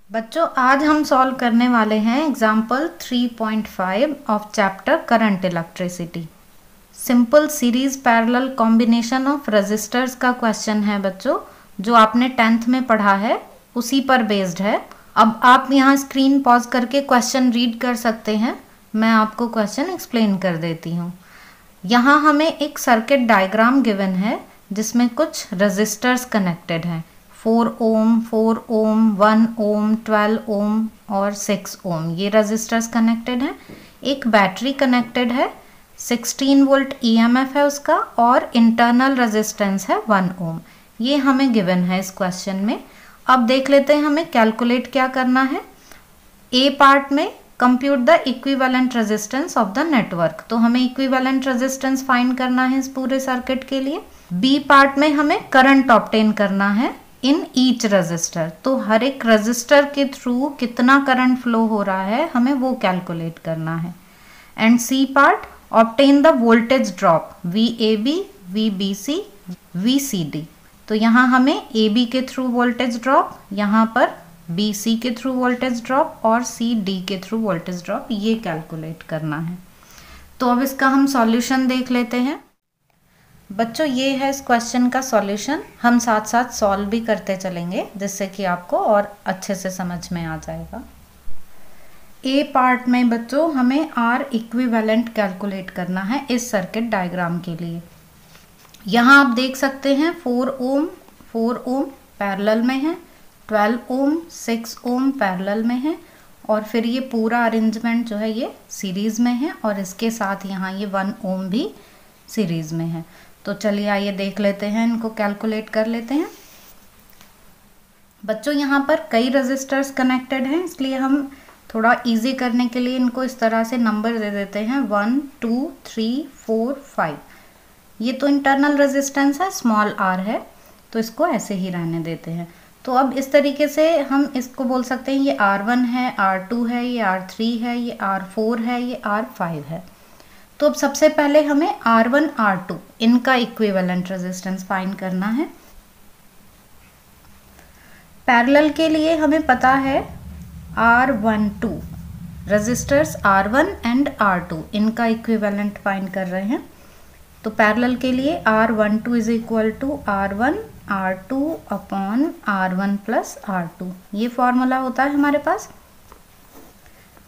बच्चों आज हम सॉल्व करने वाले हैं example 3.5 of chapter current electricity. Simple series parallel combination of resistors का क्वेश्चन है बच्चों, जो आपने 10th में पढ़ा है उसी पर बेस्ड है। अब आप यहाँ स्क्रीन पॉज करके क्वेश्चन रीड कर सकते हैं, मैं आपको क्वेश्चन एक्सप्लेन कर देती हूँ। यहाँ हमें एक सर्किट डायग्राम गिवन है जिसमें कुछ रेजिस्टर्स कनेक्टेड हैं, 4 ओम, 4 ओम, 1 ओम, 12 ओम और 6 ओम, ये रेजिस्टर्स कनेक्टेड हैं। एक बैटरी कनेक्टेड है, 16 वोल्ट ईएमएफ है उसका और इंटरनल रेजिस्टेंस है 1 ओम। ये हमें गिवन है इस क्वेश्चन में। अब देख लेते हैं हमें कैलकुलेट क्या करना है। ए पार्ट में compute the equivalent resistance of the network, तो हमें इक्विवेलेंट रेजिस्टेंस फाइंड करना है इस पूरे सर्किट के लिए। बी पार्ट में हमें करंट ऑब्टेन करना है इन ईच रजिस्टर, तो हर एक रजिस्टर के थ्रू कितना करंट फ्लो हो रहा है हमें वो कैलकुलेट करना है। And C part, obtain the voltage drop VAB, VBC, VCD, तो यहाँ हमें AB के थ्रू वोल्टेज ड्रॉप, यहाँ पर BC के थ्रू वोल्टेज ड्रॉप और CD के थ्रू वोल्टेज ड्रॉप, ये कैलकुलेट करना है। तो अब इसका हम सॉल्यूशन देख लेते हैं। बच्चों ये है इस क्वेश्चन का सॉल्यूशन, हम साथ साथ सॉल्व भी करते चलेंगे जिससे कि आपको और अच्छे से समझ में आ जाएगा। ए पार्ट में बच्चों हमें R इक्विवेलेंट कैलकुलेट करना है इस सर्किट डायग्राम के लिए। यहाँ आप देख सकते हैं 4 ओम पैरेलल में है, 12 ओम 6 ओम पैरेलल में है और फिर ये पूरा अरेंजमेंट जो है ये सीरीज में है और इसके साथ यहाँ ये 1 ओम भी सीरीज में है। तो चलिए आइए देख लेते हैं, इनको कैलकुलेट कर लेते हैं। बच्चों यहाँ पर कई रेजिस्टर्स कनेक्टेड हैं, इसलिए हम थोड़ा इजी करने के लिए इनको इस तरह से नंबर दे देते हैं 1 2 3 4 5। ये तो इंटरनल रेजिस्टेंस है, स्मॉल r है, तो इसको ऐसे ही रहने देते हैं। तो अब इस तरीके से हम इसको बोल सकते हैं ये R1 है, R2 है, ये R3 है, ये R4 है, ये R5 है। तो अब सबसे पहले हमें R1 R2 इनका इक्विवेलेंट रेजिस्टेंस फाइंड करना है। पैरेलल के लिए हमें पता है R12 resistors R1 and R2 इनका इक्विवेलेंट फाइंड कर रहे हैं। तो पैरेलल के लिए R12 is equal to R1 R2 upon R1 plus R2, ये फॉर्मूला होता है हमारे पास।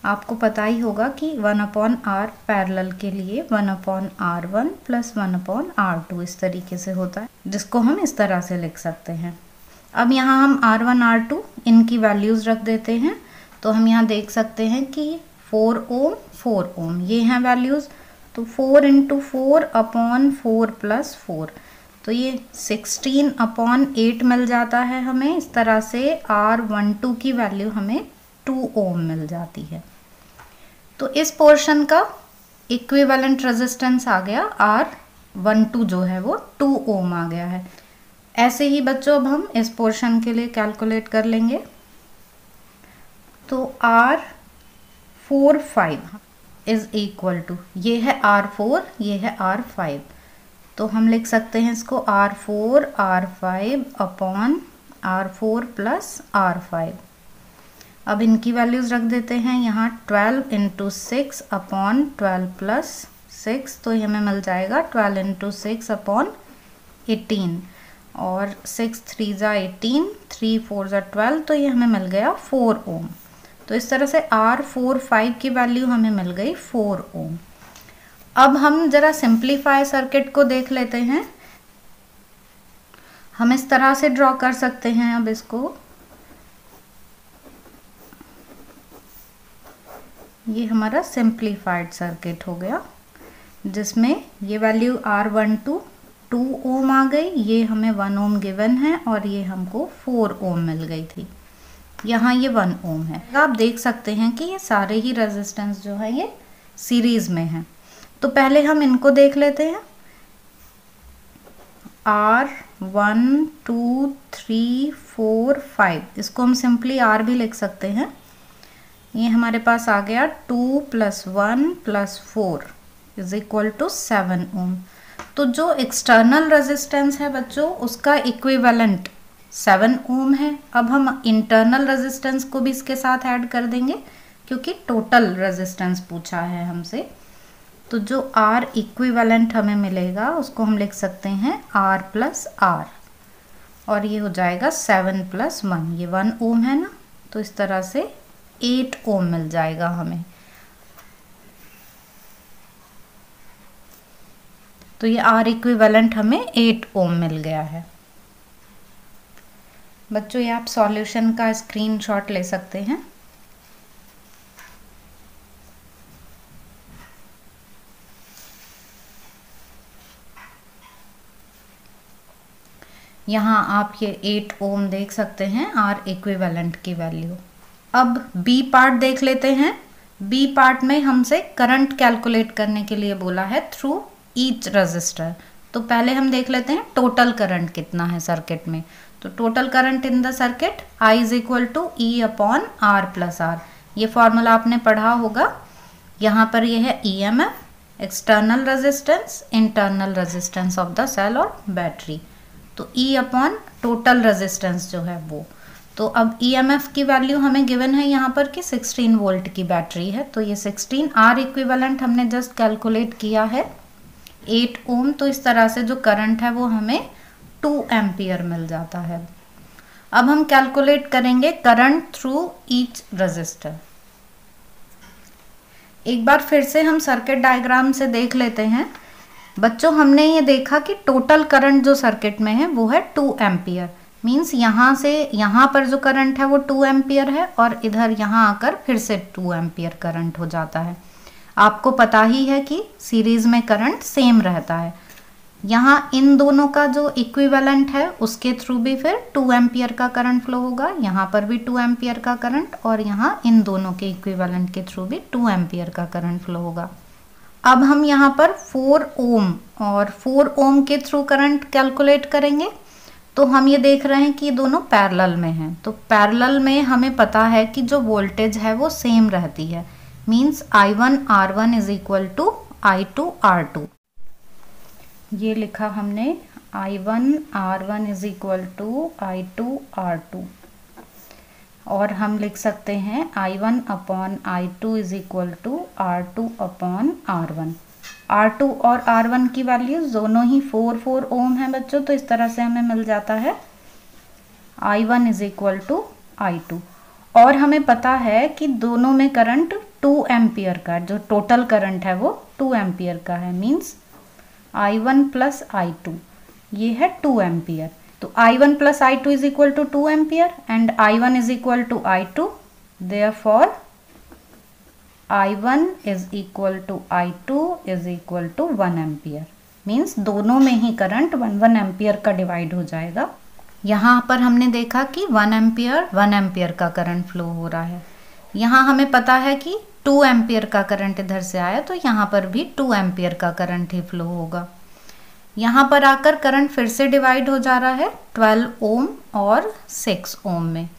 आपको पता ही होगा कि 1/R पैरेलल के लिए 1/R1 प्लस 1/R2 इस तरीके से होता है, जिसको हम इस तरह से लिख सकते हैं। अब यहाँ हम R1 R2 इनकी वैल्यूज रख देते हैं, तो हम यहाँ देख सकते हैं कि 4 ओम ये हैं वैल्यूज, तो 4 × 4 अपॉन 4 प्लस 4, तो ये 16/8 मिल जाता है हमें। इस तरह से R12 की वैल्यू हमें 2 ओम मिल जाती है। तो इस पोर्शन का इक्विवेलेंट रेजिस्टेंस आ गया R12 जो है वो 2 ओम आ गया है। ऐसे ही बच्चों अब हम इस पोर्शन के लिए कैलकुलेट कर लेंगे। तो R45 इज इक्वल टू, ये है R4, ये है R5, तो हम लिख सकते हैं इसको R4 R5 upon R4 plus R5। अब इनकी वैल्यूज रख देते हैं यहाँ 12 × 6 अपॉन 12 प्लस 6, तो ये हमें मिल जाएगा 12 × 6 अपॉन 18 और 6 3 × 18, 3 4 × 12, तो ये हमें मिल गया 4 ओम। तो इस तरह से R45 की वैल्यू हमें मिल गई 4 ओम। अब हम जरा सिंप्लीफाई सर्किट को देख लेते हैं। हम इस तरह से ड्रॉ कर सकते हैं, अब इसको ये हमारा सिंप्लीफाइड सर्किट हो गया, जिसमें ये वैल्यू R12 2 ओम आ गई, ये हमें 1 ओम गिवन है और ये हमको 4 ओम मिल गई थी। यहाँ ये 1 ओम है। आप देख सकते हैं कि ये सारे ही रेजिस्टेंस जो है ये सीरीज में है। तो पहले हम इनको देख लेते हैं। R1 2 3 4 5, इसको हम सिंपली R भी लिख सकते हैं। ये हमारे पास आ गया 2 + 1 + 4, इज इक्वल टू 7 ओम। तो जो एक्सटर्नल रेजिस्टेंस है बच्चों उसका इक्विवेलेंट 7 ओम है। अब हम इंटरनल रेजिस्टेंस को भी इसके साथ ऐड कर देंगे क्योंकि टोटल रेजिस्टेंस पूछा है हमसे। तो जो R इक्विवेलेंट हमें मिलेगा उसको हम लिख सकते हैं R प्लस R, और ये हो जाएगा 7 प्लस 1, ये 1 ओम है ना, तो इस तरह से 8 ओम मिल जाएगा हमें। तो ये R इक्विवेलेंट हमें 8 ओम मिल गया है। बच्चों ये आप सॉल्यूशन का स्क्रीनशॉट ले सकते हैं। यहाँ आप ये 8 ओम देख सकते हैं R इक्विवेलेंट की वैल्यू। अब बी पार्ट देख लेते हैं। बी पार्ट में हमसे करंट कैलकुलेट करने के लिए बोला है थ्रू ईच रजिस्टर। तो पहले हम देख लेते हैं टोटल करंट कितना है सर्किट में। तो total current in the circuit I is equal to E upon R plus R। ये फॉर्मूला आपने पढ़ा होगा। यहाँ पर ये है EMF, external resistance, internal resistance of the cell और बैटरी। तो E अपॉन टोटल रेजिस्टेंस जो है वो। तो अब EMF की वैल्यू हमें गिवन है यहाँ पर कि 16 वोल्ट की बैटरी है, तो ये 16 R इक्विवेलेंट हमने जस्ट कैलकुलेट किया है 8 ओम। तो इस तरह से जो करंट है वो हमें 2 एम्पियर मिल जाता है। अब हम कैलकुलेट करेंगे करंट थ्रू ईच रजिस्टर। एक बार फिर से हम सर्किट डायग्राम से देख लेते हैं। बच्चों हमने ये देखा कि टोटल करंट जो सर्किट में है वो है 2 एम्पियर। मींस यहाँ से यहाँ पर जो करंट है वो 2 एम्पियर है और इधर यहाँ आकर फिर से 2 एम्पियर करंट हो जाता है। आपको पता ही है कि सीरीज में करंट सेम रहता है। यहाँ इन दोनों का जो इक्विवेलेंट है उसके थ्रू भी फिर 2 एम्पियर का करंट फ्लो होगा, यहाँ पर भी 2 एम्पियर का करंट, और यहाँ इन दोनों के इक्विवेलेंट के थ्रू भी 2 एम्पियर का करंट फ्लो होगा। अब हम यहाँ पर 4 ओम और 4 ओम के थ्रू करंट कैलकुलेट करेंगे। तो हम ये देख रहे हैं कि ये दोनों पैरेलल में हैं। तो पैरेलल में हमें पता है कि जो वोल्टेज है वो सेम रहती है। Means I1 R1 is equal to I2 R2। ये लिखा हमने I1 R1 is equal to I2 R2, और हम लिख सकते हैं I1 upon I2 is equal to R2 upon R1। R2 और R1 की वैल्यूज दोनों ही 4 ओम है बच्चों। तो इस तरह से हमें मिल जाता है I1 is equal to I2। और हमें पता है कि दोनों में करंट 2 एम्पियर का, जो टोटल करंट है वो 2 एम्पियर का है। मीन्स I1 प्लस I2 ये है 2 एम्पियर। तो I1 plus I2 is equal to 2 ampere and I1 is equal to I2। Therefore I1 is equal to I2 is equal to 1 ampere. Means दोनों में ही करंट 1 एम्पियर का divide हो जाएगा। यहाँ पर हमने देखा कि 1 एम्पियर का करंट फ्लो हो रहा है। यहाँ हमें पता है कि 2 एम्पियर का करंट इधर से आया, तो यहाँ पर भी 2 एम्पियर का करंट ही फ्लो होगा। यहाँ पर आकर करंट फिर से डिवाइड हो जा रहा है 12 ओम और 6 ओम में।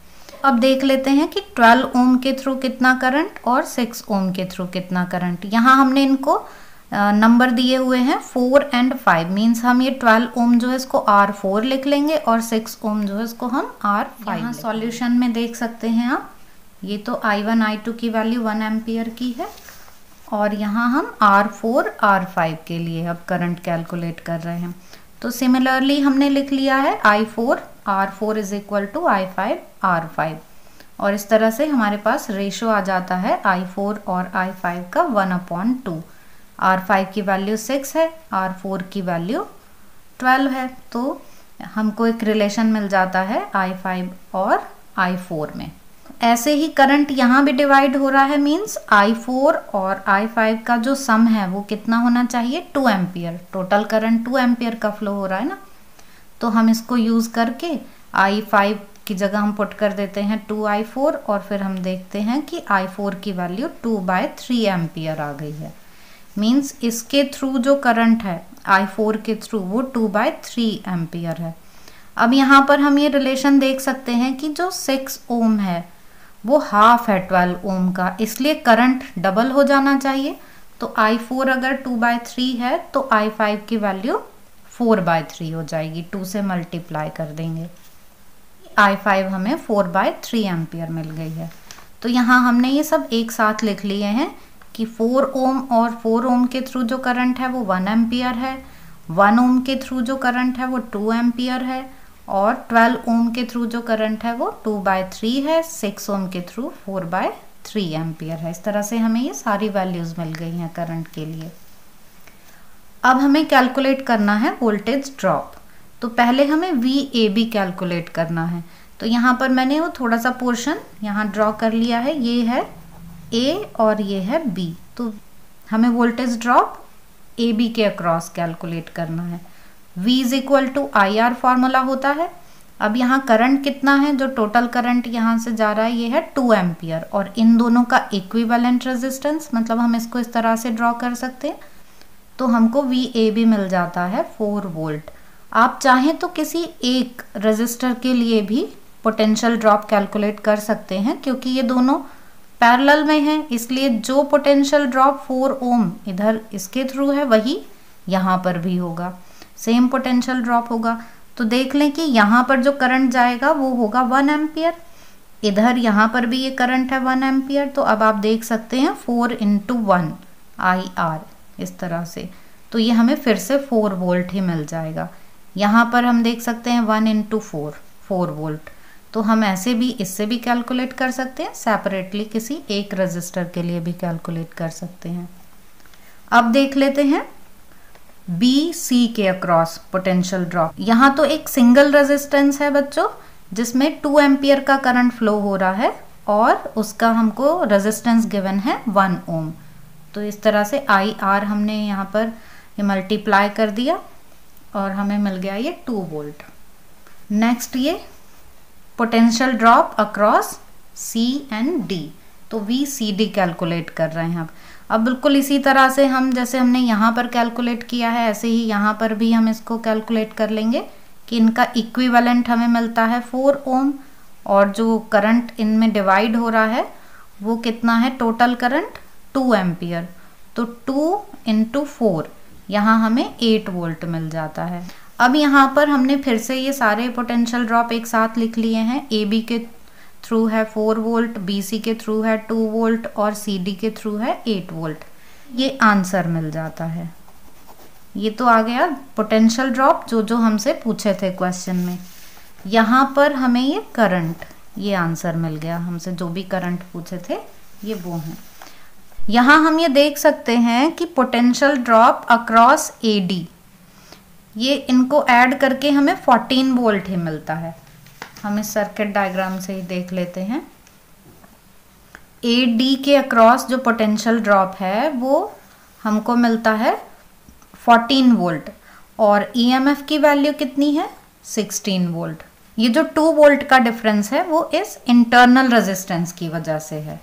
अब देख लेते हैं कि 12 ओम के थ्रू कितना करंट और 6 ओम के थ्रू कितना करंट। यहाँ हमने इनको नंबर दिए हुए हैं 4 और 5। मीन्स हम ये 12 ओम जो है इसको R4 लिख लेंगे और 6 ओम जो है इसको हम R5। यहाँ सॉल्यूशन में देख सकते हैं आप, ये तो I1 I2 की वैल्यू 1 एम्पियर की है, और यहाँ हम R4 R5 के लिए अब करंट कैलकुलेट कर रहे हैं। तो सिमिलरली हमने लिख लिया है I4 R4 is equal to I5 R5, और इस तरह से हमारे पास रेशो आ जाता है I4 और I5 का 1/2। R5 की वैल्यू 6 है, R4 की वैल्यू 12 है। तो हमको एक रिलेशन मिल जाता है I5 और I4 में। ऐसे ही करंट यहाँ भी डिवाइड हो रहा है। मींस I4 और I5 का जो सम है वो कितना होना चाहिए, 2 एम्पियर। टोटल करंट 2 एम्पियर का फ्लो हो रहा है ना, तो हम इसको यूज करके I5 की जगह हम पुट कर देते हैं 2I4, और फिर हम देखते हैं कि I4 की वैल्यू 2/3 एम्पियर आ गई है। मींस इसके थ्रू जो करंट है I4 के थ्रू वो 2/3 एम्पियर है। अब यहाँ पर हम ये रिलेशन देख सकते हैं कि जो 6 ओम है वो हाफ है 12 ओम का, इसलिए करंट डबल हो जाना चाहिए। तो I4 अगर 2/3 है तो I5 की वैल्यू 4/3 हो जाएगी, 2 से मल्टीप्लाई कर देंगे। I5 हमें 4/3 एम्पियर मिल गई है। तो यहाँ हमने ये सब एक साथ लिख लिए हैं कि 4 ओम और 4 ओम के थ्रू जो करंट है वो 1 एम्पियर है, 1 ओम के थ्रू जो करंट है वो 2 एम्पियर है, और 12 ओम के थ्रू जो करंट है वो 2/3 है, 6 ओम के थ्रू 4/3 एम्पियर है। इस तरह से हमें ये सारी वैल्यूज मिल गई हैं करंट के लिए। अब हमें कैलकुलेट करना है वोल्टेज ड्रॉप। तो पहले हमें VAB कैलकुलेट करना है। तो यहाँ पर मैंने वो थोड़ा सा पोर्शन यहाँ ड्रॉ कर लिया है, ये है A और ये है B। तो हमें वोल्टेज ड्रॉप AB के अक्रॉस कैलकुलेट करना है। V is equal to IR formula होता है। अब यहाँ करंट कितना है, जो टोटल करंट यहाँ से जा रहा है ये है 2 एम्पियर, और इन दोनों का इक्विवेलेंट रेजिस्टेंस, मतलब हम इसको इस तरह से ड्रॉ कर सकते हैं। तो हमको VAB मिल जाता है 4 वोल्ट। आप चाहें तो किसी एक रेजिस्टर के लिए भी पोटेंशियल ड्रॉप कैलकुलेट कर सकते हैं, क्योंकि ये दोनों पैरेलल में हैं, इसलिए जो पोटेंशियल ड्रॉप 4 ओम इधर इसके थ्रू है वही यहाँ पर भी होगा, सेम पोटेंशियल ड्रॉप होगा। तो देख लें कि यहाँ पर जो करंट जाएगा वो होगा 1 एम्पियर, इधर यहाँ पर भी ये करंट है 1 एम्पियर। तो अब आप देख सकते हैं 4 × 1 IR इस तरह से, तो ये हमें फिर से 4 वोल्ट ही मिल जाएगा। यहाँ पर हम देख सकते हैं 1 × 4 वोल्ट। तो हम ऐसे भी इससे भी कैलकुलेट कर सकते हैं, सेपरेटली किसी एक रजिस्टर के लिए भी कैलकुलेट कर सकते हैं। अब देख लेते हैं BC के अक्रॉस पोटेंशियल ड्रॉप। यहाँ तो एक सिंगल रेजिस्टेंस है बच्चों, जिसमें 2 एम्पियर का करंट फ्लो हो रहा है, और उसका हमको रेजिस्टेंस गिवन है 1 ओम। तो इस तरह से IR हमने यहाँ पर ये मल्टीप्लाई कर दिया और हमें मिल गया ये 2 वोल्ट। नेक्स्ट ये potential drop across C and D, तो VCD कैलकुलेट कर रहे हैं। अब बिल्कुल इसी तरह से हम जैसे हमने यहाँ पर कैलकुलेट किया है, ऐसे ही यहाँ पर भी हम इसको कैलकुलेट कर लेंगे कि इनका इक्विवेलेंट हमें मिलता है 4 ओम, और जो करंट इनमें डिवाइड हो रहा है वो कितना है, टोटल करंट 2 एम्पियर। तो 2 × 4 यहाँ हमें 8 वोल्ट मिल जाता है। अब यहाँ पर हमने फिर से ये सारे पोटेंशियल ड्रॉप एक साथ लिख लिए हैं। AB के थ्रू है 4 वोल्ट, BC के थ्रू है 2 वोल्ट और CD के थ्रू है 8 वोल्ट। ये आंसर मिल जाता है। ये तो आ गया पोटेंशियल ड्रॉप जो जो हमसे पूछे थे क्वेश्चन में। यहाँ पर हमें ये करंट, ये आंसर मिल गया, हमसे जो भी करंट पूछे थे ये वो हैं। यहाँ हम ये देख सकते हैं कि पोटेंशियल ड्रॉप अक्रॉस AD, ये इनको ऐड करके हमें 14 वोल्ट ही मिलता है। हम इस सर्किट डायग्राम से ही देख लेते हैं। AD के अक्रॉस जो पोटेंशियल ड्रॉप है वो हमको मिलता है 14 वोल्ट, और EMF की वैल्यू कितनी है, 16 वोल्ट। ये जो 2 वोल्ट का डिफरेंस है वो इस इंटरनल रेजिस्टेंस की वजह से है।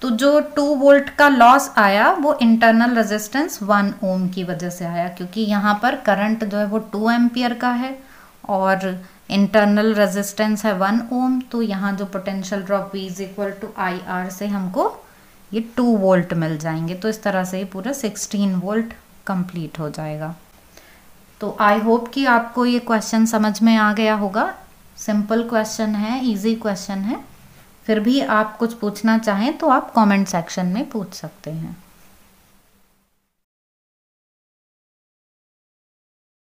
तो जो 2 वोल्ट का लॉस आया वो इंटरनल रेजिस्टेंस 1 ओम की वजह से आया, क्योंकि यहाँ पर करंट जो है वो 2 एम्पियर का है और इंटरनल रेजिस्टेंस है 1 ओम। तो यहाँ जो पोटेंशियल ड्रॉप V = IR से हमको ये 2 वोल्ट मिल जाएंगे। तो इस तरह से ये पूरा 16 वोल्ट कंप्लीट हो जाएगा। तो आई होप कि आपको ये क्वेश्चन समझ में आ गया होगा। सिंपल क्वेश्चन है, इजी क्वेश्चन है। फिर भी आप कुछ पूछना चाहें तो आप कमेंट सेक्शन में पूछ सकते हैं।